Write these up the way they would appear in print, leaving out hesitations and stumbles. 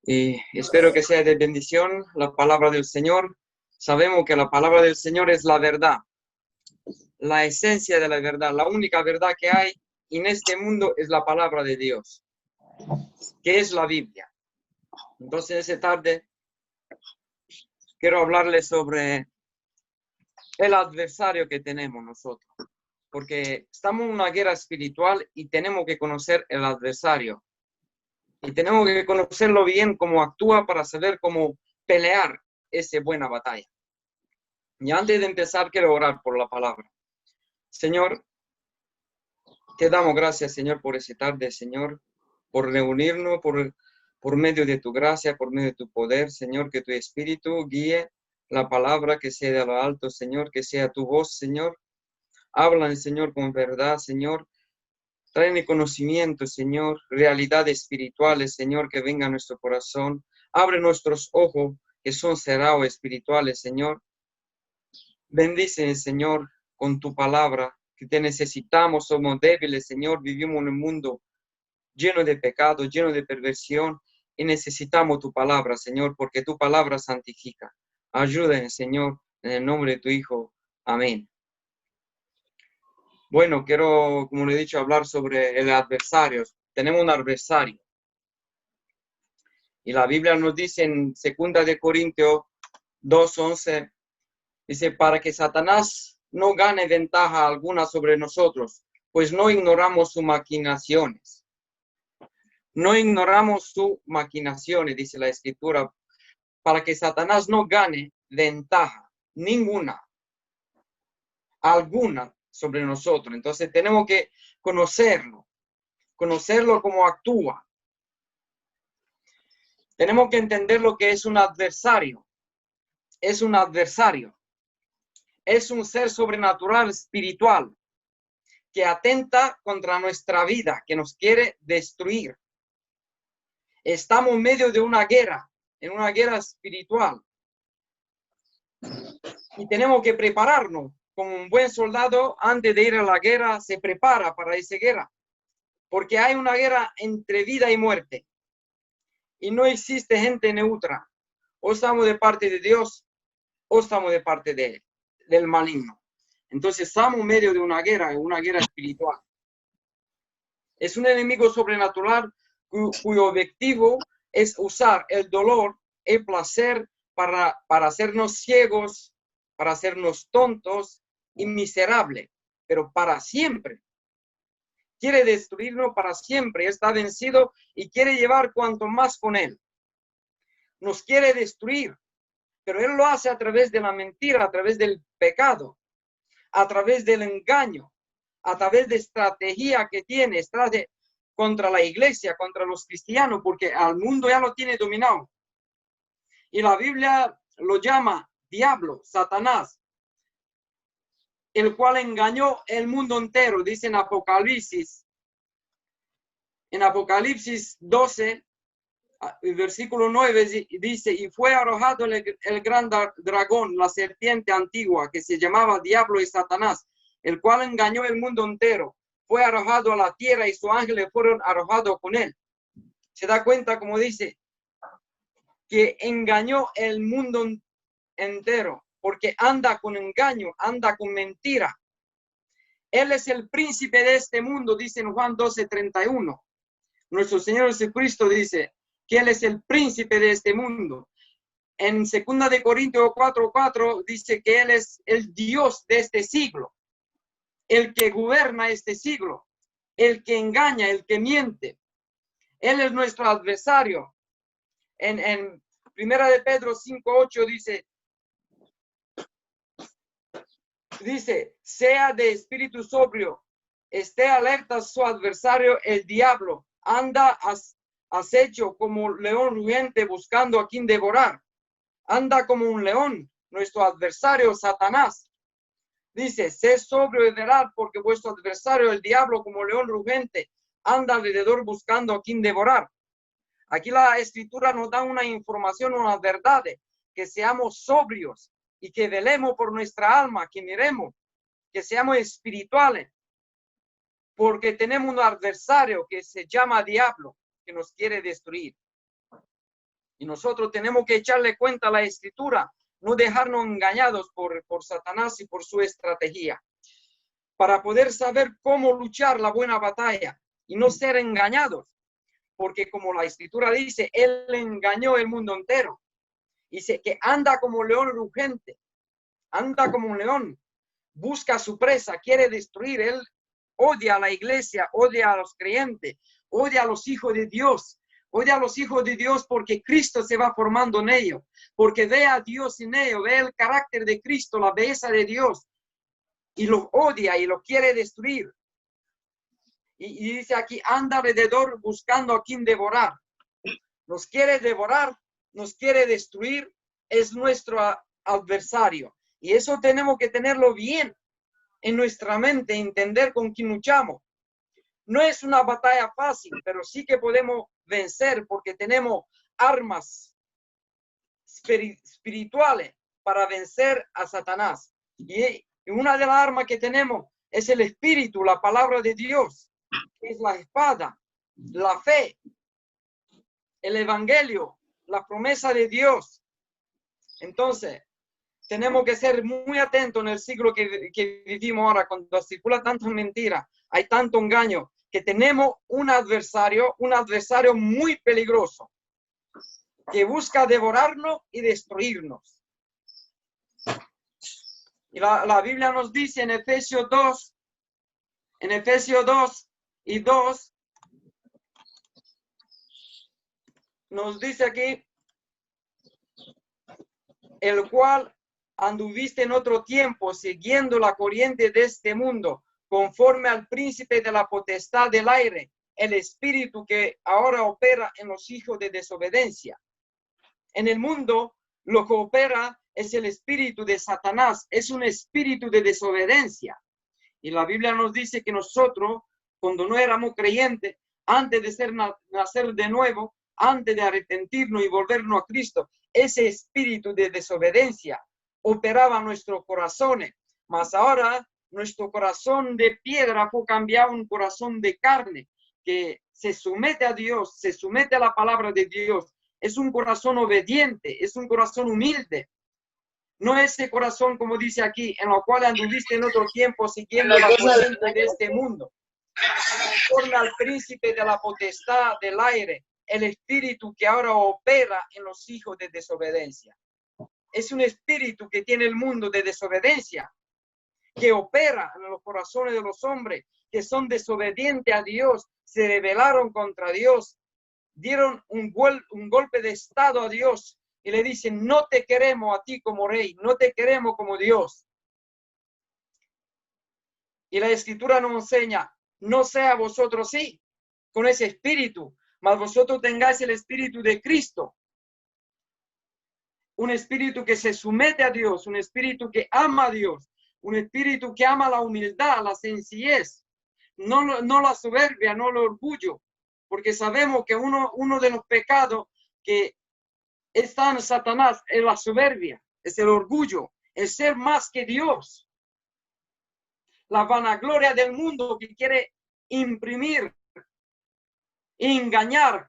Y espero que sea de bendición la palabra del Señor. Sabemos que la palabra del Señor es la verdad, la esencia de la verdad, la única verdad que hay en este mundo es la palabra de Dios, que es la Biblia. Entonces, esta tarde quiero hablarles sobre el adversario que tenemos nosotros, porque estamos en una guerra espiritual y tenemos que conocer el adversario. Y tenemos que conocerlo bien, cómo actúa, para saber cómo pelear esa buena batalla. Y antes de empezar, quiero orar por la palabra. Señor, te damos gracias, Señor, por esta tarde, Señor, por reunirnos, por medio de tu gracia, por medio de tu poder, Señor, que tu Espíritu guíe la palabra, que sea de lo alto, Señor, que sea tu voz, Señor. Habla, Señor, con verdad, Señor. Trae conocimiento, Señor, realidades espirituales, Señor, que venga a nuestro corazón. Abre nuestros ojos, que son cerrados espirituales, Señor. Bendice, Señor, con tu palabra, que te necesitamos, somos débiles, Señor, vivimos en un mundo lleno de pecado, lleno de perversión, y necesitamos tu palabra, Señor, porque tu palabra santifica. Ayúdanos, Señor, en el nombre de tu Hijo. Amén. Bueno, quiero, como le he dicho, hablar sobre el adversario. Tenemos un adversario. Y la Biblia nos dice en 2 de Corintios 2:11, dice, para que Satanás no gane ventaja alguna sobre nosotros, pues no ignoramos sus maquinaciones. No ignoramos sus maquinaciones, dice la Escritura, para que Satanás no gane ventaja ninguna, alguna sobre nosotros. Entonces tenemos que conocerlo como actúa. Tenemos que entender lo que es un adversario. Es un adversario. Es un ser sobrenatural, espiritual, que atenta contra nuestra vida, que nos quiere destruir. Estamos en medio de una guerra, en una guerra espiritual. Y tenemos que prepararnos. Como un buen soldado, antes de ir a la guerra, se prepara para esa guerra. Porque hay una guerra entre vida y muerte. Y no existe gente neutra. O estamos de parte de Dios, o estamos de parte del maligno. Entonces estamos en medio de una guerra espiritual. Es un enemigo sobrenatural cuyo objetivo es usar el dolor, el placer para hacernos ciegos, para hacernos tontos y miserables, pero para siempre. Quiere destruirnos para siempre, está vencido y quiere llevar cuanto más con él. Nos quiere destruir, pero él lo hace a través de la mentira, a través del pecado, a través del engaño, a través de estrategia que tiene, contra la iglesia, contra los cristianos, porque al mundo ya lo tiene dominado. Y la Biblia lo llama diablo, Satanás, el cual engañó el mundo entero, dice en Apocalipsis 12, versículo 9, dice, y fue arrojado el gran dragón, la serpiente antigua, que se llamaba Diablo y Satanás, el cual engañó el mundo entero. Fue arrojado a la tierra y sus ángeles fueron arrojados con él. Se da cuenta, como dice, que engañó el mundo entero, porque anda con engaño, anda con mentira. Él es el príncipe de este mundo, dice en Juan 12:31. Nuestro Señor Jesucristo dice que Él es el príncipe de este mundo. En 2 de Corintios 4:4 dice que Él es el Dios de este siglo, el que gobierna este siglo, el que engaña, el que miente. Él es nuestro adversario. En 1 de Pedro 5:8 dice, sea de espíritu sobrio, esté alerta su adversario, el diablo, anda acecho como león rugiente buscando a quien devorar. Anda como un león, nuestro adversario Satanás. Dice, sé sobrio y veraz, porque vuestro adversario, el diablo, como león rugiente, anda alrededor buscando a quien devorar. Aquí la Escritura nos da una información, una verdad, que seamos sobrios y que velemos por nuestra alma, que miremos, que seamos espirituales, porque tenemos un adversario que se llama diablo, que nos quiere destruir. Y nosotros tenemos que echarle cuenta a la Escritura, no dejarnos engañados por Satanás y por su estrategia, para poder saber cómo luchar la buena batalla y no ser engañados. Porque como la Escritura dice, él engañó el mundo entero. Dice que anda como león rugente, anda como un león, busca su presa, quiere destruir. Él odia a la iglesia, odia a los creyentes, odia a los hijos de Dios. Odia a los hijos de Dios porque Cristo se va formando en ellos, porque ve a Dios en ellos, ve el carácter de Cristo, la belleza de Dios, y los odia y los quiere destruir. Y dice aquí, anda alrededor buscando a quien devorar. Nos quiere devorar, nos quiere destruir, es nuestro adversario. Y eso tenemos que tenerlo bien en nuestra mente, entender con quién luchamos. No es una batalla fácil, pero sí que podemos vencer porque tenemos armas espirituales para vencer a Satanás. Y una de las armas que tenemos es el Espíritu, la palabra de Dios, es la espada, la fe, el Evangelio, la promesa de Dios. Entonces, tenemos que ser muy atentos en el siglo que vivimos ahora, cuando circula tanta mentira, hay tanto engaño, que tenemos un adversario muy peligroso, que busca devorarnos y destruirnos. Y la Biblia nos dice en Efesios 2 y 2, nos dice aquí, el cual anduviste en otro tiempo siguiendo la corriente de este mundo, conforme al príncipe de la potestad del aire, el espíritu que ahora opera en los hijos de desobediencia. En el mundo, lo que opera es el espíritu de Satanás, es un espíritu de desobediencia. Y la Biblia nos dice que nosotros, cuando no éramos creyentes, antes de nacer de nuevo, antes de arrepentirnos y volvernos a Cristo, ese espíritu de desobediencia operaba en nuestros corazones. Mas ahora nuestro corazón de piedra fue cambiado a un corazón de carne, que se somete a Dios, se somete a la palabra de Dios. Es un corazón obediente, es un corazón humilde. No ese corazón, como dice aquí, en lo cual anduviste en otro tiempo siguiendo la corriente de este mundo. Conforme al príncipe de la potestad del aire, el espíritu que ahora opera en los hijos de desobediencia. Es un espíritu que tiene el mundo de desobediencia, que opera en los corazones de los hombres, que son desobedientes a Dios, se rebelaron contra Dios, dieron un golpe de estado a Dios y le dicen, no te queremos a ti como rey, no te queremos como Dios. Y la Escritura nos enseña, no sea vosotros sí, con ese espíritu, mas vosotros tengáis el espíritu de Cristo. Un espíritu que se somete a Dios, un espíritu que ama a Dios, un espíritu que ama la humildad, la sencillez, no la soberbia, no el orgullo, porque sabemos que uno de los pecados que está en Satanás es la soberbia, es el orgullo, el ser más que Dios. La vanagloria del mundo que quiere imprimir, engañar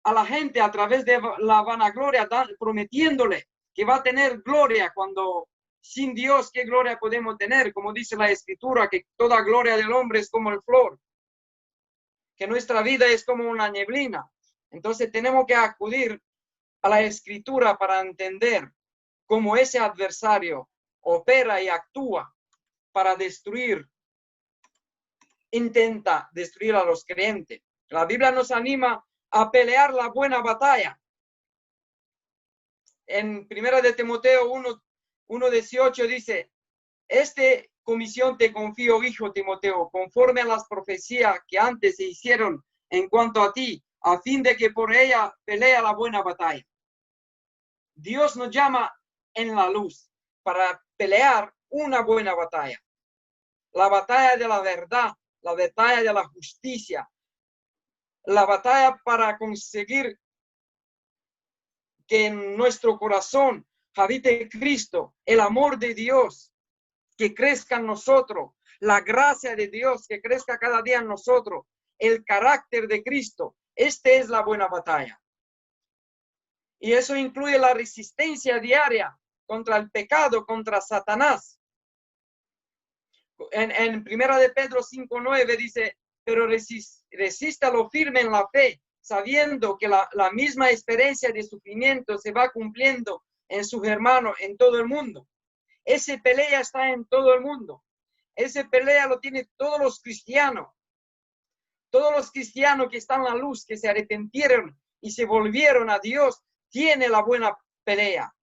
a la gente a través de la vanagloria, prometiéndole que va a tener gloria cuando sin Dios, ¿qué gloria podemos tener? Como dice la Escritura, que toda gloria del hombre es como el flor, que nuestra vida es como una neblina. Entonces tenemos que acudir a la Escritura para entender cómo ese adversario opera y actúa para destruir, intenta destruir a los creyentes. La Biblia nos anima a pelear la buena batalla. En 1 de Timoteo 1:18 dice, comisión te confío, hijo Timoteo, conforme a las profecías que antes se hicieron en cuanto a ti, a fin de que por ella pelea la buena batalla. Dios nos llama en la luz para pelear una buena batalla. La batalla de la verdad, la batalla de la justicia, la batalla para conseguir que en nuestro corazón habite Cristo, el amor de Dios, que crezca en nosotros, la gracia de Dios, que crezca cada día en nosotros, el carácter de Cristo. Esta es la buena batalla. Y eso incluye la resistencia diaria contra el pecado, contra Satanás. En Primera de Pedro 5:9 dice, pero resístalo firme en la fe, sabiendo que la misma experiencia de sufrimiento se va cumpliendo en sus hermanos en todo el mundo. Esa pelea está en todo el mundo. Esa pelea lo tienen todos los cristianos. Todos los cristianos que están en la luz, que se arrepintieron y se volvieron a Dios, tienen la buena pelea.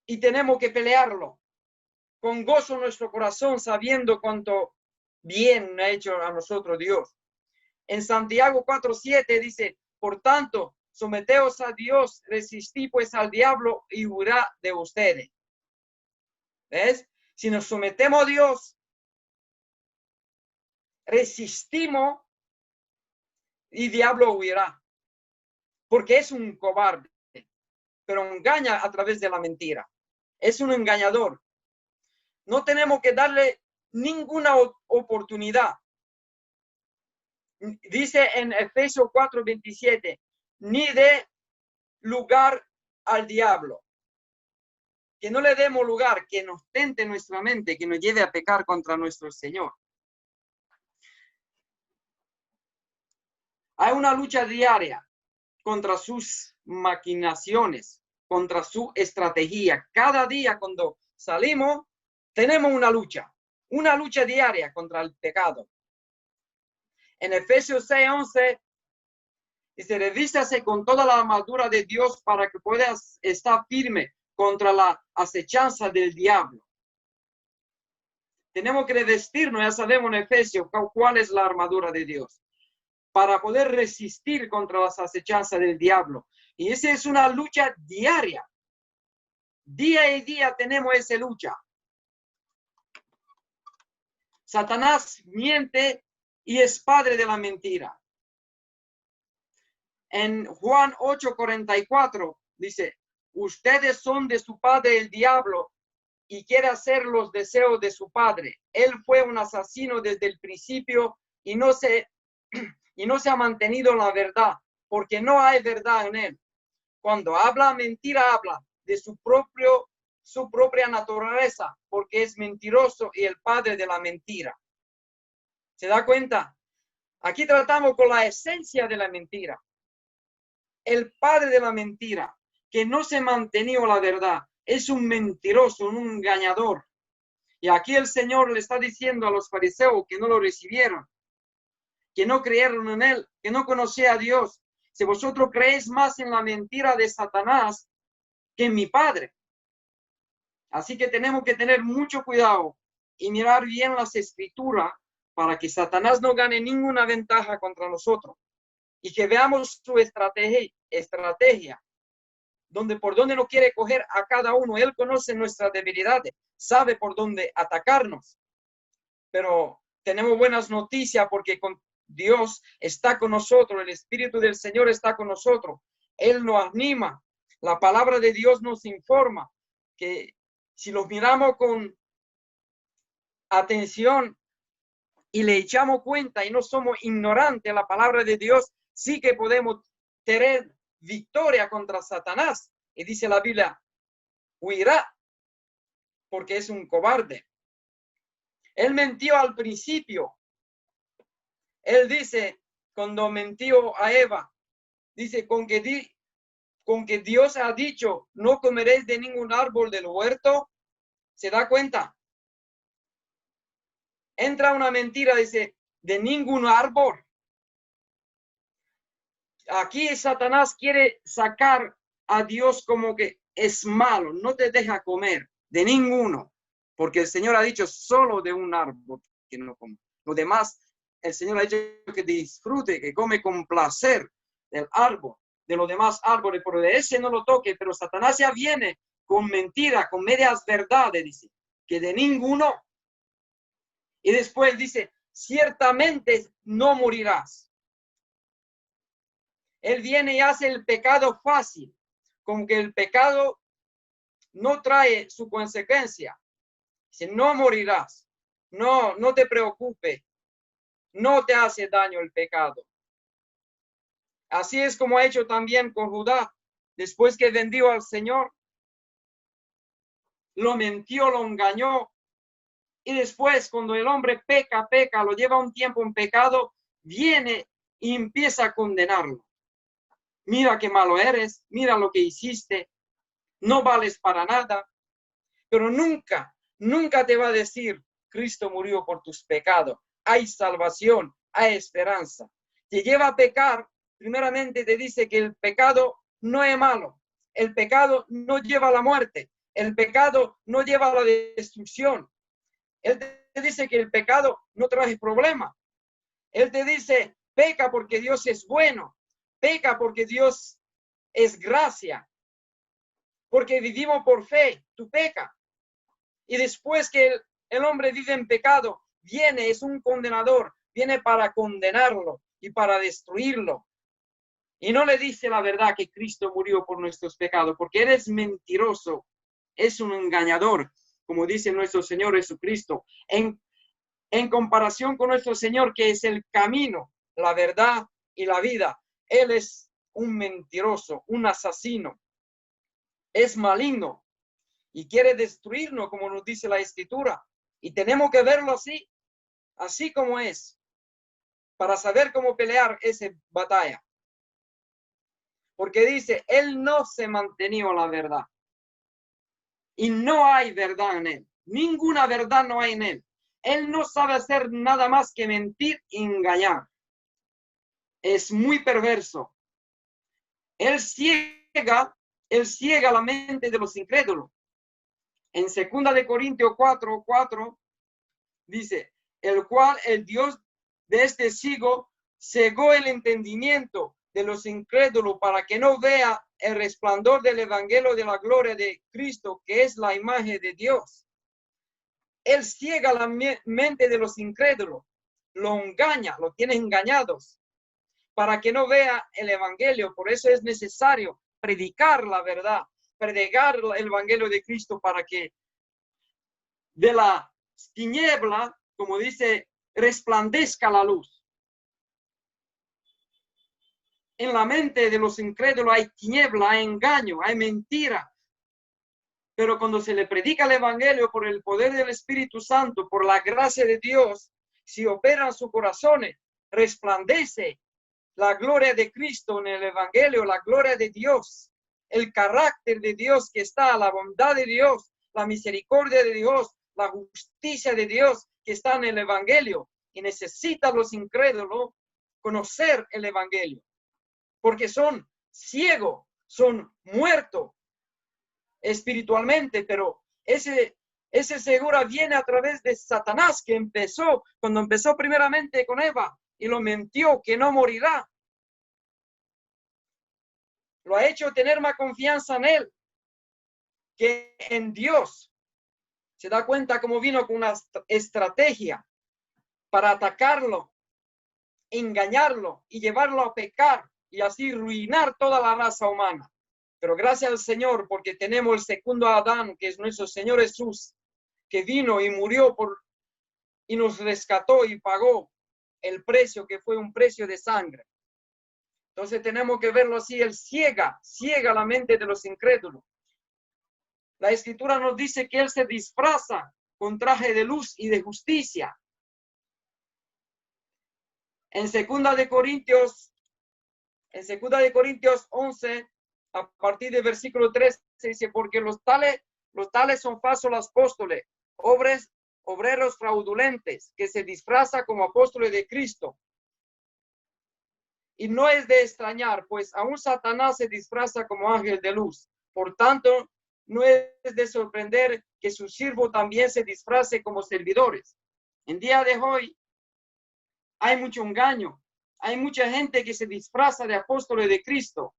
Y tenemos que pelearlo con gozo en nuestro corazón, sabiendo cuánto bien ha hecho a nosotros Dios. En Santiago 4:7 dice, por tanto, someteos a Dios, resistid pues al diablo y huirá de ustedes. ¿Ves? Si nos sometemos a Dios, resistimos y diablo huirá. Porque es un cobarde, pero engaña a través de la mentira. Es un engañador. No tenemos que darle ninguna oportunidad. Dice en Efesios 4:27, ni dé lugar al diablo. Que no le demos lugar, que nos tente nuestra mente, que nos lleve a pecar contra nuestro Señor. Hay una lucha diaria contra sus maquinaciones, contra su estrategia. Cada día cuando salimos, tenemos una lucha diaria contra el pecado. En Efesios 6:11 dice, revístase con toda la armadura de Dios para que puedas estar firme contra la acechanza del diablo. Tenemos que revestirnos, ya sabemos en Efesios cuál es la armadura de Dios, para poder resistir contra las acechanzas del diablo. Y esa es una lucha diaria. Día y día tenemos esa lucha. Satanás miente y es padre de la mentira. En Juan 8:44 dice, ustedes son de su padre el diablo y quiere hacer los deseos de su padre. Él fue un asesino desde el principio y no se ha mantenido en la verdad, porque no hay verdad en él. Cuando habla mentira, habla de su propia naturaleza, porque es mentiroso y el padre de la mentira. ¿Se da cuenta? Aquí tratamos con la esencia de la mentira. El padre de la mentira, que no se mantenió la verdad, es un mentiroso, un engañador. Y aquí el Señor le está diciendo a los fariseos que no lo recibieron, que no creyeron en él, que no conocía a Dios. Si vosotros creéis más en la mentira de Satanás que en mi Padre. Así que tenemos que tener mucho cuidado y mirar bien las escrituras para que Satanás no gane ninguna ventaja contra nosotros. Y que veamos su estrategia, por donde no quiere coger a cada uno. Él conoce nuestras debilidades, sabe por dónde atacarnos. Pero tenemos buenas noticias porque Dios está con nosotros, el Espíritu del Señor está con nosotros. Él nos anima. La palabra de Dios nos informa que si los miramos con atención y le echamos cuenta y no somos ignorantes de la palabra de Dios, sí que podemos tener victoria contra Satanás. Y dice la Biblia, huirá porque es un cobarde. Él mintió al principio. Él dice, cuando mintió a Eva, dice, con que Dios ha dicho, no comeréis de ningún árbol del huerto. ¿Se da cuenta? Entra una mentira, dice, de ningún árbol. Aquí Satanás quiere sacar a Dios como que es malo, no te deja comer de ninguno, porque el Señor ha dicho solo de un árbol que no come. Lo demás, el Señor ha dicho que disfrute, que come con placer del árbol, de los demás árboles, pero de ese no lo toque. Pero Satanás ya viene con mentira, con medias verdades, dice, que de ninguno. Y después dice, ciertamente no morirás. Él viene y hace el pecado fácil, como que el pecado no trae su consecuencia. Dice, no morirás, no te preocupes, no te hace daño el pecado. Así es como ha hecho también con Judá. Después que vendió al Señor, lo mintió, lo engañó. Y después, cuando el hombre peca, lo lleva un tiempo en pecado, viene y empieza a condenarlo. Mira qué malo eres, mira lo que hiciste, no vales para nada. Pero nunca te va a decir, Cristo murió por tus pecados. Hay salvación, hay esperanza. Te lleva a pecar, primeramente te dice que el pecado no es malo. El pecado no lleva a la muerte. El pecado no lleva a la destrucción. Él te dice que el pecado no trae problema. Él te dice, peca porque Dios es bueno. Peca porque Dios es gracia. Porque vivimos por fe. Tú peca. Y después que el hombre vive en pecado, viene, es un condenador, viene para condenarlo y para destruirlo. Y no le dice la verdad que Cristo murió por nuestros pecados, porque él es mentiroso, es un engañador, como dice nuestro Señor Jesucristo. En comparación con nuestro Señor, que es el camino, la verdad y la vida, él es un mentiroso, un asesino, es maligno. Y quiere destruirnos, como nos dice la Escritura. Y tenemos que verlo así como es, para saber cómo pelear esa batalla. Porque dice, él no se mantenía la verdad. Y no hay verdad en él. Ninguna verdad no hay en él. Él no sabe hacer nada más que mentir y engañar. Es muy perverso. Él ciega la mente de los incrédulos. En 2 Corintios 4:4 dice, el cual el Dios de este siglo cegó el entendimiento de los incrédulos para que no vea el resplandor del evangelio de la gloria de Cristo, que es la imagen de Dios. Él ciega la mente de los incrédulos, lo engaña, lo tiene engañados, para que no vea el evangelio. Por eso es necesario predicar la verdad, predicar el evangelio de Cristo, para que de la tiniebla, como dice, resplandezca la luz. En la mente de los incrédulos hay tiniebla, hay engaño, hay mentira. Pero cuando se le predica el evangelio por el poder del Espíritu Santo, por la gracia de Dios, si opera en sus corazones, resplandece la gloria de Cristo en el evangelio, la gloria de Dios, el carácter de Dios que está, la bondad de Dios, la misericordia de Dios, la justicia de Dios que está en el evangelio. Y necesitan los incrédulos conocer el evangelio, porque son ciegos, son muertos espiritualmente, pero ese seguro viene a través de Satanás, que cuando empezó primeramente con Eva y lo mintió que no morirá. Lo ha hecho tener más confianza en él que en Dios. Se da cuenta cómo vino con una estrategia para atacarlo, engañarlo y llevarlo a pecar y así arruinar toda la raza humana. Pero gracias al Señor, porque tenemos el segundo Adán, que es nuestro Señor Jesús, que vino y murió y nos rescató y pagó el precio, que fue un precio de sangre. Entonces tenemos que verlo así. Él ciega la mente de los incrédulos. La Escritura nos dice que él se disfraza con traje de luz y de justicia. En 2 Corintios 11, a partir del versículo 3, se dice, porque los tales son falsos apóstoles, obreros fraudulentes, que se disfrazan como apóstoles de Cristo. Y no es de extrañar, pues aún Satanás se disfraza como ángel de luz. Por tanto, no es de sorprender que su siervo también se disfrace como servidores. En día de hoy hay mucho engaño. Hay mucha gente que se disfraza de apóstoles de Cristo.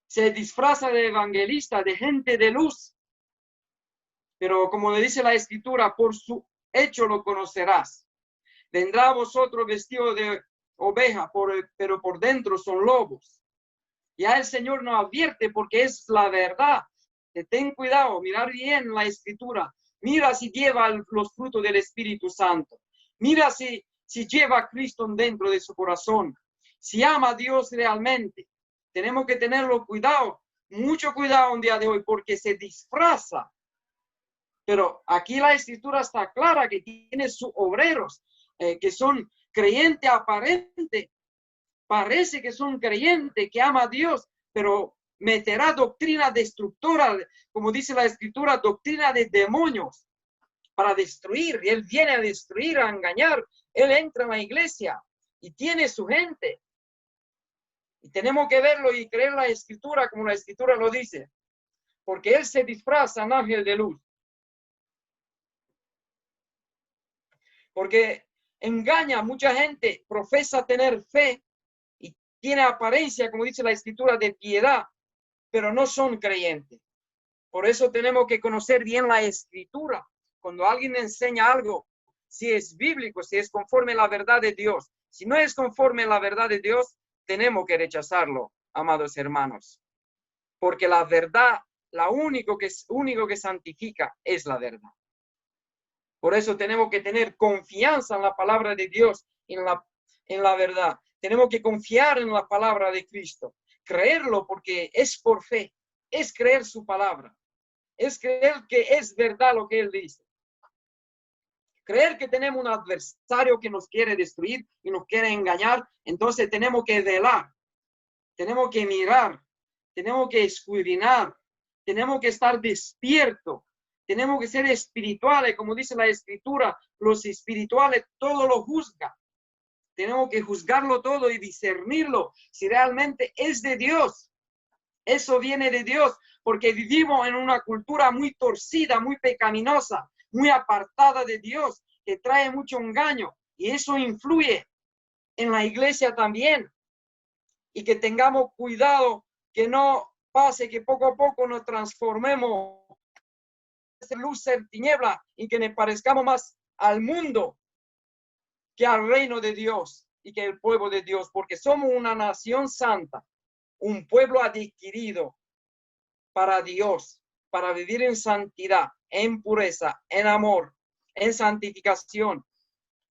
Se disfraza de evangelista, de gente de luz. Pero como le dice la Escritura, por su hecho lo conocerás. Vendrá a vosotros vestido de oveja, pero por dentro son lobos. Ya el Señor nos advierte, porque es la verdad. Ten cuidado, mirar bien la Escritura. Mira si lleva los frutos del Espíritu Santo. Mira si lleva a Cristo dentro de su corazón. si ama a Dios realmente. Tenemos que tenerlo cuidado, mucho cuidado un día de hoy, porque se disfraza. Pero aquí la escritura está clara que tiene sus obreros, que son creyentes aparentes. Parece que son creyentes, que ama a Dios, pero meterá doctrina destructora, como dice la escritura, doctrina de demonios, para destruir. Y él viene a destruir, a engañar. Él entra en la iglesia y tiene su gente. Y tenemos que verlo y creer la escritura como la escritura lo dice. Porque él se disfraza en ángel de luz. Porque engaña a mucha gente, profesa tener fe y tiene apariencia, como dice la escritura, de piedad, pero no son creyentes. Por eso tenemos que conocer bien la escritura. Cuando alguien enseña algo, si es bíblico, si es conforme a la verdad de Dios. Si no es conforme a la verdad de Dios, tenemos que rechazarlo, amados hermanos. Porque la verdad, único que santifica es la verdad. Por eso tenemos que tener confianza en la palabra de Dios, en la verdad. Tenemos que confiar en la palabra de Cristo. Creerlo porque es por fe. Es creer su palabra. Es creer que es verdad lo que Él dice. Creer que tenemos un adversario que nos quiere destruir y nos quiere engañar. Entonces tenemos que velar. Tenemos que mirar. Tenemos que escudriñar. Tenemos que estar despiertos. Tenemos que ser espirituales, como dice la escritura. Los espirituales todo lo juzgan. Tenemos que juzgarlo todo y discernirlo si realmente es de Dios. Eso viene de Dios, porque vivimos en una cultura muy torcida, muy pecaminosa, muy apartada de Dios, que trae mucho engaño. Y eso influye en la iglesia también. Y que tengamos cuidado que no pase que poco a poco nos transformemos de luz en tiniebla y que nos parezcamos más al mundo que al reino de Dios y que el pueblo de Dios, porque somos una nación santa, un pueblo adquirido para Dios, para vivir en santidad, en pureza, en amor, en santificación.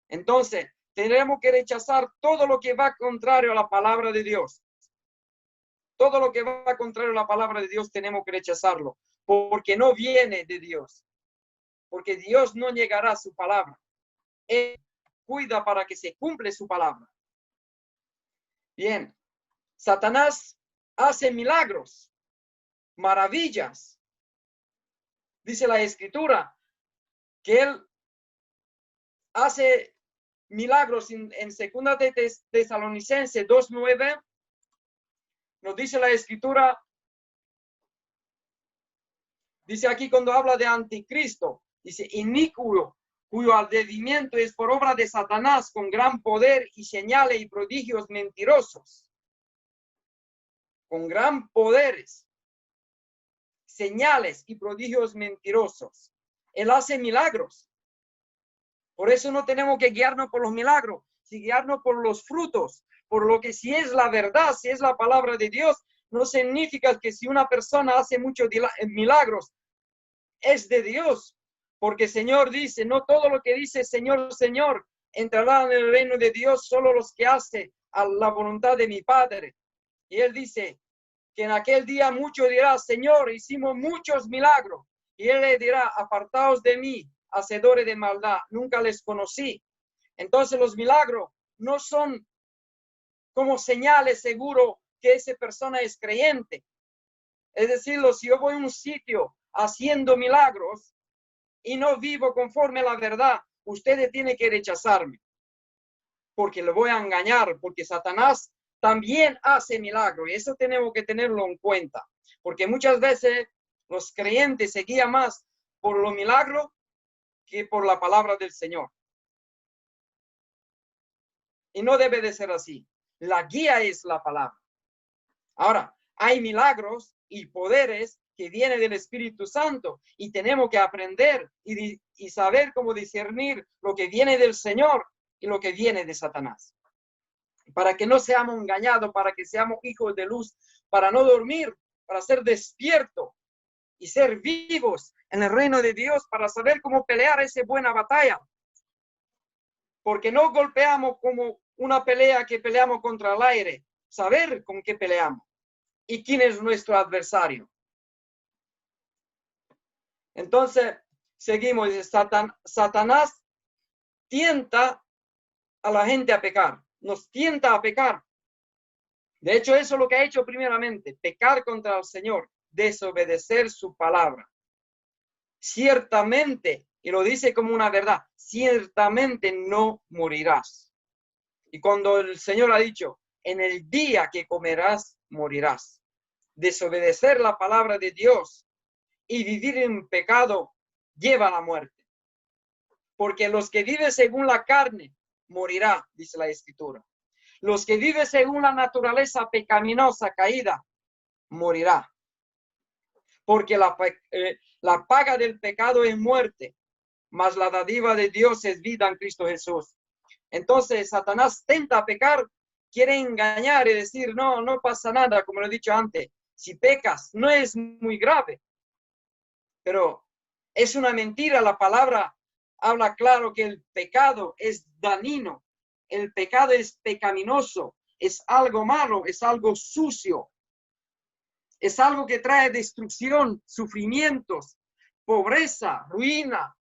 Entonces, tenemos que rechazar todo lo que va contrario a la palabra de Dios. Todo lo que va contrario a la palabra de Dios tenemos que rechazarlo, porque no viene de Dios. Porque Dios no llegará a su palabra. Él cuida para que se cumple su palabra. Bien, Satanás hace milagros, maravillas. Dice la escritura que él hace milagros en 2 de Tesalonicenses 2:9. Nos dice la escritura, dice aquí cuando habla de anticristo, dice inicuo, cuyo advenimiento es por obra de Satanás con gran poder y señales y prodigios mentirosos. Con gran poderes, señales y prodigios mentirosos. Él hace milagros. Por eso no tenemos que guiarnos por los milagros, sino guiarnos por los frutos, por lo que si es la verdad, si es la palabra de Dios, no significa que si una persona hace muchos milagros, es de Dios. Porque el Señor dice, no todo lo que dice Señor, Señor, entrará en el reino de Dios, solo los que hacen a la voluntad de mi Padre. Y Él dice que en aquel día muchos dirán, Señor, hicimos muchos milagros. Y Él le dirá, apartaos de mí, hacedores de maldad, nunca les conocí. Entonces los milagros no son como señales seguro que esa persona es creyente. Es decir, si yo voy a un sitio haciendo milagros y no vivo conforme a la verdad, ustedes tienen que rechazarme. Porque le voy a engañar, porque Satanás también hace milagros. Y eso tenemos que tenerlo en cuenta. Porque muchas veces los creyentes se guían más por los milagros que por la palabra del Señor. Y no debe de ser así. La guía es la palabra. Ahora, hay milagros y poderes que vienen del Espíritu Santo y tenemos que aprender y saber cómo discernir lo que viene del Señor y lo que viene de Satanás. Para que no seamos engañados, para que seamos hijos de luz, para no dormir, para ser despiertos y ser vivos en el reino de Dios, para saber cómo pelear esa buena batalla. Porque no golpeamos como una pelea que peleamos contra el aire, saber con qué peleamos y quién es nuestro adversario. Entonces, seguimos, dice, Satanás tienta a la gente a pecar, nos tienta a pecar. De hecho, eso es lo que ha hecho primeramente, pecar contra el Señor, desobedecer su palabra. Ciertamente, y lo dice como una verdad, ciertamente no morirás. Y cuando el Señor ha dicho, en el día que comerás, morirás. Desobedecer la palabra de Dios y vivir en pecado lleva a la muerte. Porque los que viven según la carne, morirá, dice la Escritura. Los que viven según la naturaleza pecaminosa caída, morirá. Porque la paga del pecado es muerte, mas la dádiva de Dios es vida en Cristo Jesús. Entonces, Satanás tenta a pecar, quiere engañar y decir, no, no pasa nada, como lo he dicho antes. Si pecas, no es muy grave. Pero es una mentira. La palabra habla claro que el pecado es dañino. El pecado es pecaminoso. Es algo malo, es algo sucio. Es algo que trae destrucción, sufrimientos, pobreza, ruina.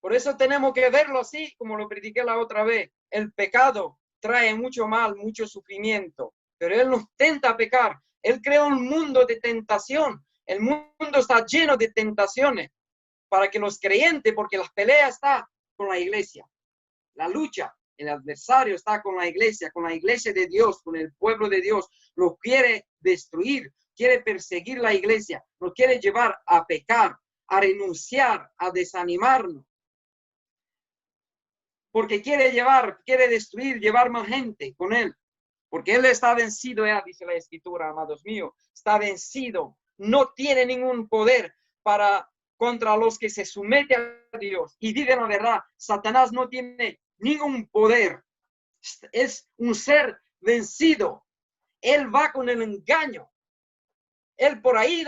Por eso tenemos que verlo así, como lo prediqué la otra vez. El pecado trae mucho mal, mucho sufrimiento, pero Él nos tenta a pecar. Él creó un mundo de tentación. El mundo está lleno de tentaciones para que los creyentes, porque la pelea está con la iglesia. La lucha, el adversario está con la iglesia de Dios, con el pueblo de Dios. Lo quiere destruir, quiere perseguir la iglesia, nos quiere llevar a pecar, a renunciar, a desanimarnos. Porque quiere destruir, llevar más gente con él. Porque él está vencido, ya dice la Escritura, amados míos. Está vencido. No tiene ningún poder contra los que se someten a Dios y viven la verdad. Satanás no tiene ningún poder. Es un ser vencido. Él va con el engaño. Él por ahí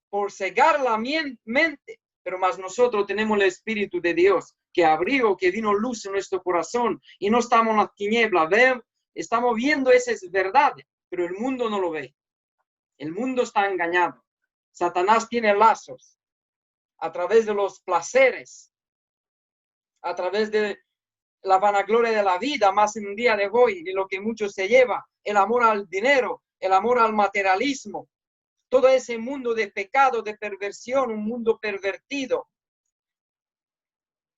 por cegar la mente. Pero más nosotros tenemos el Espíritu de Dios que abrió, que vino luz en nuestro corazón y no estamos en las tinieblas. Estamos viendo esas verdades, pero el mundo no lo ve. El mundo está engañado. Satanás tiene lazos a través de los placeres, a través de la vanagloria de la vida, más en un día de hoy, de lo que mucho se lleva, el amor al dinero, el amor al materialismo, todo ese mundo de pecado, de perversión, un mundo pervertido.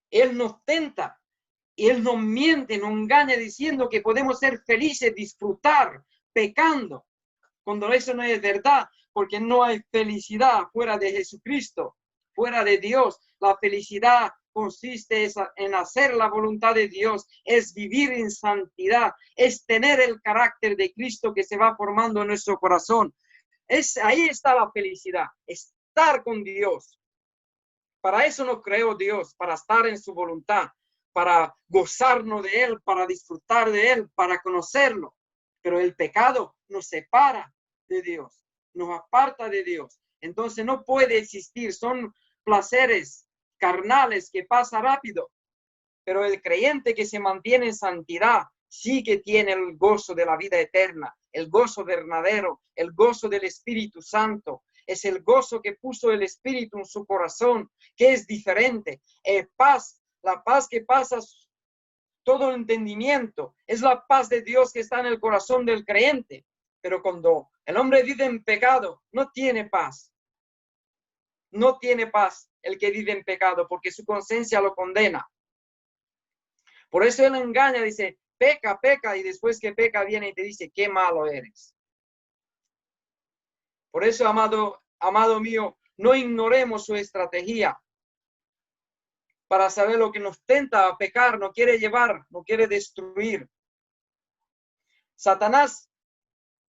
Él nos tenta, y Él nos miente, nos engaña diciendo que podemos ser felices, disfrutar, pecando, cuando eso no es verdad, porque no hay felicidad fuera de Jesucristo, fuera de Dios. La felicidad consiste en hacer la voluntad de Dios, es vivir en santidad, es tener el carácter de Cristo que se va formando en nuestro corazón. Ahí está la felicidad, estar con Dios. Para eso nos creó Dios, para estar en su voluntad, para gozarnos de Él, para disfrutar de Él, para conocerlo. Pero el pecado nos separa de Dios, nos aparta de Dios. Entonces no puede existir, son placeres carnales que pasan rápido. Pero el creyente que se mantiene en santidad sí que tiene el gozo de la vida eterna, el gozo verdadero, el gozo del Espíritu Santo. Es el gozo que puso el Espíritu en su corazón, que es diferente. La paz que pasa todo el entendimiento. Es la paz de Dios que está en el corazón del creyente. Pero cuando el hombre vive en pecado, no tiene paz. No tiene paz el que vive en pecado, porque su conciencia lo condena. Por eso él engaña, dice, peca, peca, y después que peca viene y te dice, qué malo eres. Por eso, amado mío, no ignoremos su estrategia para saber lo que nos tenta a pecar, no quiere llevar, no quiere destruir. Satanás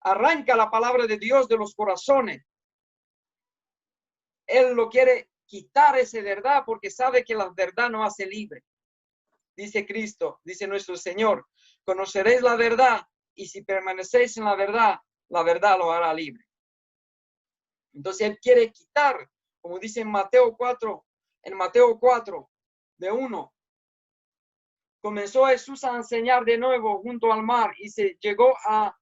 arranca la palabra de Dios de los corazones. Él lo quiere quitar esa verdad porque sabe que la verdad no hace libre. Dice Cristo, dice nuestro Señor, conoceréis la verdad y si permanecéis en la verdad lo hará libre. Entonces Él quiere quitar, como dice en Mateo 4, de 1, comenzó Jesús a enseñar de nuevo junto al mar y se llegó a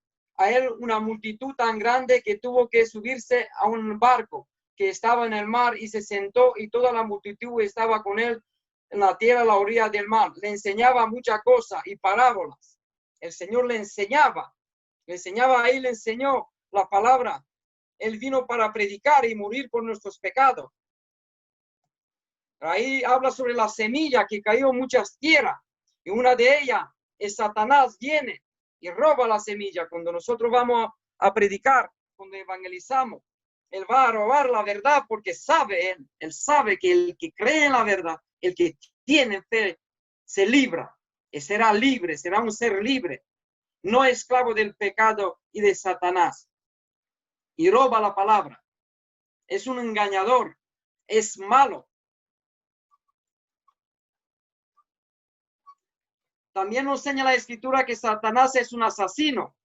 él una multitud tan grande que tuvo que subirse a un barco que estaba en el mar y se sentó y toda la multitud estaba con él en la tierra a la orilla del mar. Le enseñaba muchas cosas y parábolas. El Señor le enseñaba ahí, le enseñó la palabra. Él vino para predicar y morir por nuestros pecados. Ahí habla sobre la semilla que cayó en muchas tierras y una de ellas es Satanás, viene y roba la semilla. Cuando nosotros vamos a predicar, cuando evangelizamos, él va a robar la verdad porque sabe, él sabe que el que cree en la verdad, el que tiene fe, se libra y será libre, será un ser libre, no esclavo del pecado y de Satanás. Y roba la palabra. Es un engañador, es malo. También nos enseña la escritura que Satanás es un asesino.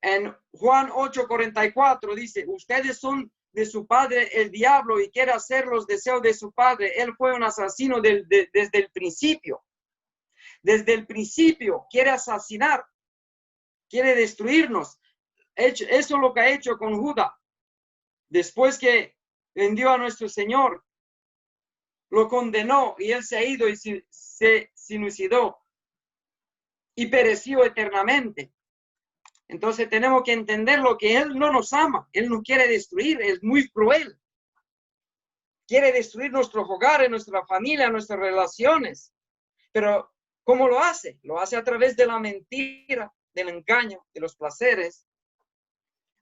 En Juan 8:44 dice, ustedes son de su padre el diablo y quiere hacer los deseos de su padre. Él fue un asesino desde el principio. Desde el principio quiere asesinar, quiere destruirnos. Eso es lo que ha hecho con Judas. Después que vendió a nuestro Señor, lo condenó y él se ha ido y se suicidó y pereció eternamente. Entonces tenemos que entender lo que él no nos ama, él nos quiere destruir, es muy cruel. Quiere destruir nuestros hogares, nuestra familia, nuestras relaciones. Pero ¿cómo lo hace? Lo hace a través de la mentira, del engaño, de los placeres.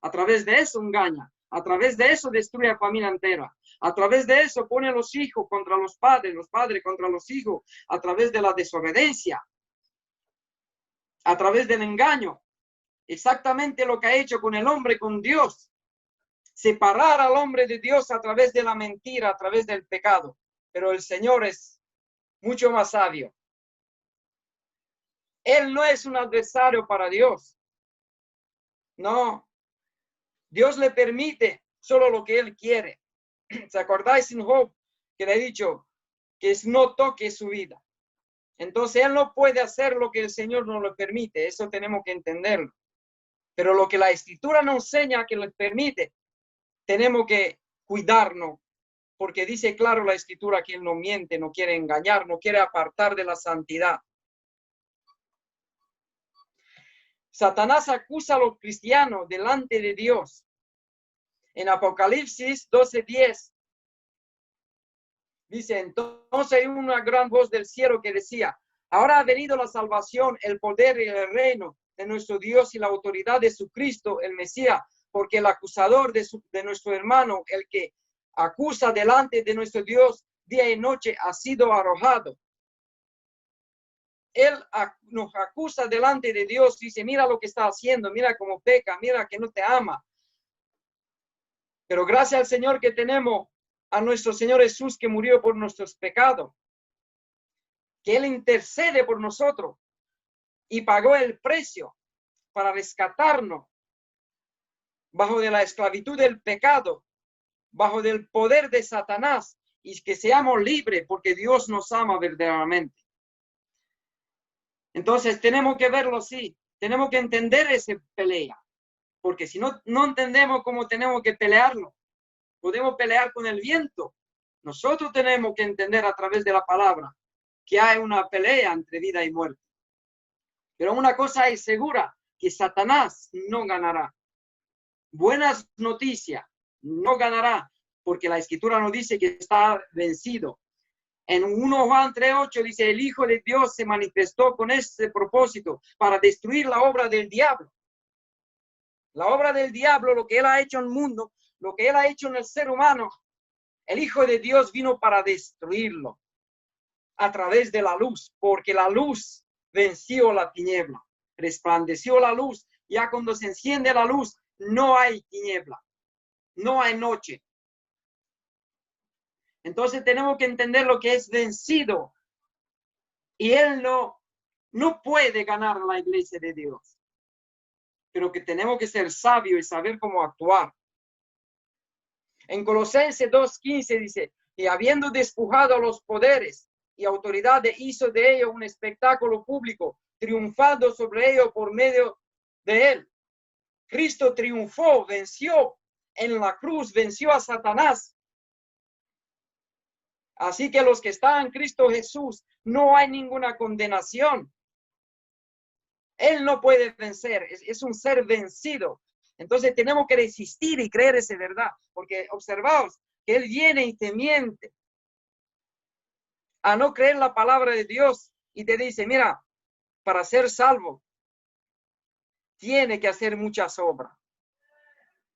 A través de eso engaña, a través de eso destruye a la familia entera. A través de eso pone a los hijos contra los padres contra los hijos, a través de la desobediencia, a través del engaño. Exactamente lo que ha hecho con el hombre, con Dios. Separar al hombre de Dios a través de la mentira, a través del pecado. Pero el Señor es mucho más sabio. Él no es un adversario para Dios. No. Dios le permite solo lo que él quiere. ¿Se acordáis en Job que le he dicho que no toque su vida? Entonces él no puede hacer lo que el Señor no le permite. Eso tenemos que entenderlo. Pero lo que la Escritura nos enseña que le permite, tenemos que cuidarnos. Porque dice claro la Escritura que él no miente, no quiere engañar, no quiere apartar de la santidad. Satanás acusa a los cristianos delante de Dios. En Apocalipsis 12:10 dice, entonces hay una gran voz del cielo que decía, ahora ha venido la salvación, el poder y el reino de nuestro Dios y la autoridad de su Cristo, el Mesías, porque el acusador de nuestro hermano, el que acusa delante de nuestro Dios día y noche, ha sido arrojado. Él nos acusa delante de Dios, dice, mira lo que está haciendo, mira cómo peca, mira que no te ama. Pero gracias al Señor que tenemos a nuestro Señor Jesús que murió por nuestros pecados, que Él intercede por nosotros y pagó el precio para rescatarnos bajo de la esclavitud del pecado, bajo del poder de Satanás y que seamos libres porque Dios nos ama verdaderamente. Entonces tenemos que verlo así, tenemos que entender esa pelea, porque si no entendemos cómo tenemos que pelearlo, podemos pelear con el viento. Nosotros tenemos que entender a través de la palabra que hay una pelea entre vida y muerte. Pero una cosa es segura, que Satanás no ganará. Buenas noticias, no ganará, porque la Escritura nos dice que está vencido. En 1 Juan 3:8 dice, el Hijo de Dios se manifestó con este propósito para destruir la obra del diablo. La obra del diablo, lo que él ha hecho en el mundo, lo que él ha hecho en el ser humano, el Hijo de Dios vino para destruirlo a través de la luz, porque la luz venció la tiniebla, resplandeció la luz. Ya cuando se enciende la luz, no hay tiniebla, no hay noche. Entonces tenemos que entender lo que es vencido. Y él no puede ganar la iglesia de Dios. Pero que tenemos que ser sabios y saber cómo actuar. En Colosenses 2:15 dice, y habiendo despojado a los poderes y autoridades, hizo de ellos un espectáculo público, triunfando sobre ellos por medio de él. Cristo triunfó, venció en la cruz, venció a Satanás. Así que los que están en Cristo Jesús, no hay ninguna condenación. Él no puede vencer, es un ser vencido. Entonces tenemos que resistir y creer esa verdad, porque observaos que Él viene y te miente a no creer la palabra de Dios y te dice, mira, para ser salvo, tiene que hacer muchas obras.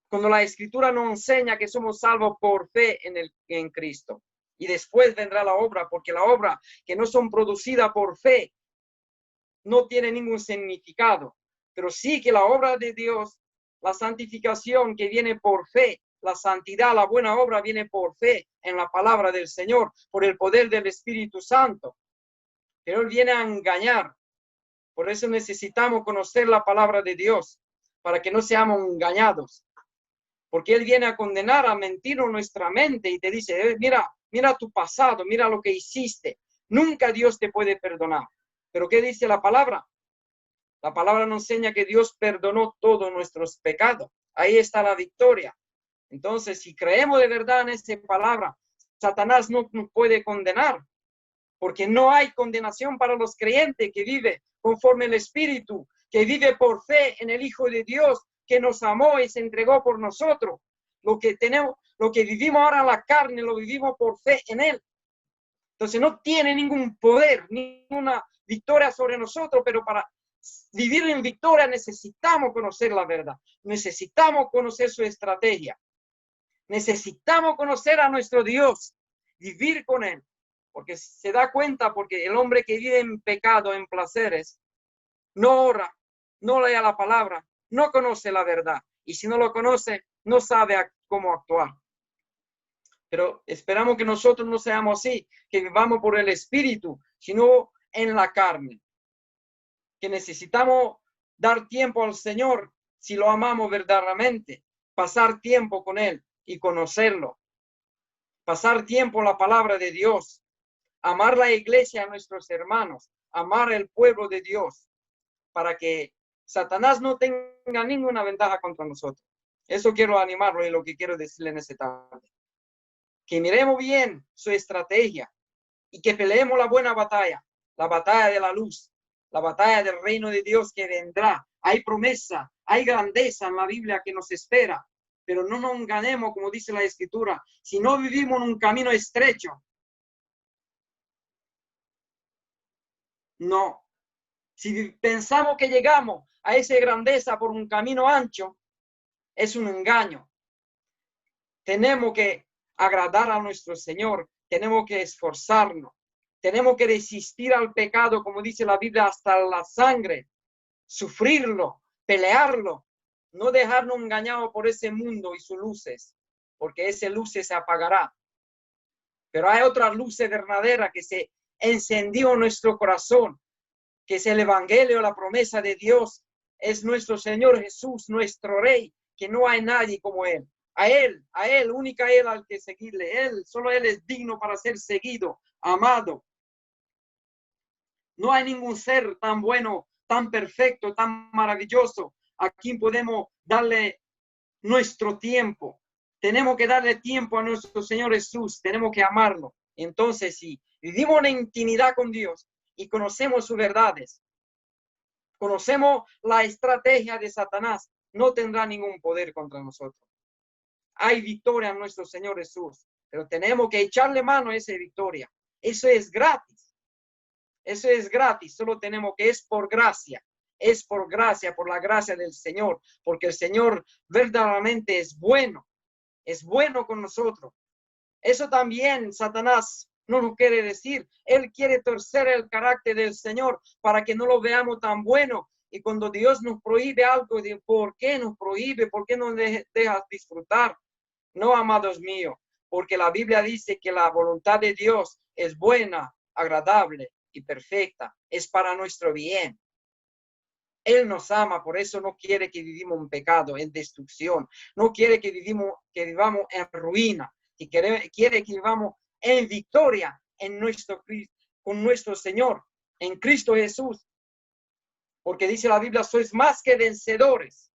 Cuando la Escritura nos enseña que somos salvos por fe en Cristo. Y después vendrá la obra, porque la obra que no son producidas por fe no tiene ningún significado. Pero sí que la obra de Dios, la santificación que viene por fe, la santidad, la buena obra viene por fe en la palabra del Señor, por el poder del Espíritu Santo. Pero Él viene a engañar. Por eso necesitamos conocer la palabra de Dios, para que no seamos engañados. Porque Él viene a condenar, a mentir en nuestra mente y te dice, mira tu pasado, mira lo que hiciste. Nunca Dios te puede perdonar. Pero ¿qué dice la palabra? La palabra nos enseña que Dios perdonó todos nuestros pecados. Ahí está la victoria. Entonces, si creemos de verdad en esta palabra, Satanás no nos puede condenar, porque no hay condenación para los creyentes que vive conforme el Espíritu, que vive por fe en el Hijo de Dios, que nos amó y se entregó por nosotros. Lo que vivimos ahora en la carne, lo vivimos por fe en Él. Entonces no tiene ningún poder, ninguna victoria sobre nosotros, pero para vivir en victoria necesitamos conocer la verdad, necesitamos conocer su estrategia, necesitamos conocer a nuestro Dios, vivir con Él, porque se da cuenta, porque el hombre que vive en pecado, en placeres, no ora, no lee la palabra, no conoce la verdad, y si no lo conoce, no sabe cómo actuar. Pero esperamos que nosotros no seamos así, que vivamos por el Espíritu, sino en la carne. Que necesitamos dar tiempo al Señor si lo amamos verdaderamente, pasar tiempo con Él y conocerlo. Pasar tiempo en la palabra de Dios, amar la iglesia a nuestros hermanos, amar el pueblo de Dios, para que Satanás no tenga ninguna ventaja contra nosotros. Eso quiero animarlo y lo que quiero decirle en esta tarde. Que miremos bien su estrategia y que peleemos la buena batalla, la batalla de la luz, la batalla del reino de Dios que vendrá. Hay promesa, hay grandeza en la Biblia que nos espera, pero no nos engañemos, como dice la Escritura, si no vivimos en un camino estrecho. No. Si pensamos que llegamos a esa grandeza por un camino ancho, es un engaño. Tenemos que agradar a nuestro Señor, tenemos que esforzarnos, tenemos que resistir al pecado, como dice la Biblia, hasta la sangre, sufrirlo, pelearlo, no dejarnos engañados por ese mundo y sus luces, porque ese luces se apagará. Pero hay otra luz verdadera que se encendió en nuestro corazón, que es el Evangelio, la promesa de Dios, es nuestro Señor Jesús, nuestro Rey, que no hay nadie como Él. A Él, única Él al que seguirle. Solo Él es digno para ser seguido, amado. No hay ningún ser tan bueno, tan perfecto, tan maravilloso a quien podemos darle nuestro tiempo. Tenemos que darle tiempo a nuestro Señor Jesús, tenemos que amarlo. Entonces, si vivimos en intimidad con Dios y conocemos sus verdades, conocemos la estrategia de Satanás, no tendrá ningún poder contra nosotros. Hay victoria en nuestro Señor Jesús, pero tenemos que echarle mano a esa victoria. Eso es gratis. Eso es gratis, solo tenemos que es por gracia. Es por gracia, por la gracia del Señor, porque el Señor verdaderamente es bueno con nosotros. Eso también Satanás no nos quiere decir. Él quiere torcer el carácter del Señor para que no lo veamos tan bueno. Y cuando Dios nos prohíbe algo, de ¿por qué nos prohíbe? ¿Por qué no dejas disfrutar? No, amados míos, porque la Biblia dice que la voluntad de Dios es buena, agradable y perfecta. Es para nuestro bien. Él nos ama, por eso no quiere que vivamos en pecado, en destrucción. No quiere que vivamos en ruina. Y quiere que vivamos en victoria con nuestro Señor, en Cristo Jesús. Porque dice la Biblia, sois más que vencedores.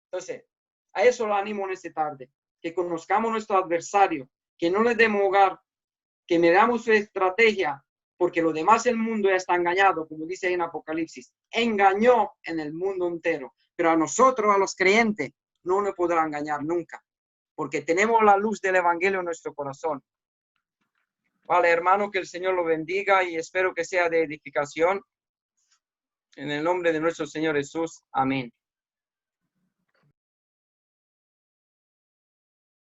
Entonces, a eso lo animo en esta tarde, que conozcamos nuestro adversario, que no le demos hogar, que miramos su estrategia, porque lo demás el mundo ya está engañado, como dice en Apocalipsis, engañó en el mundo entero, pero a nosotros, a los creyentes, no nos podrá engañar nunca, porque tenemos la luz del Evangelio en nuestro corazón. Vale, hermano, que el Señor lo bendiga y espero que sea de edificación. En el nombre de nuestro Señor Jesús. Amén.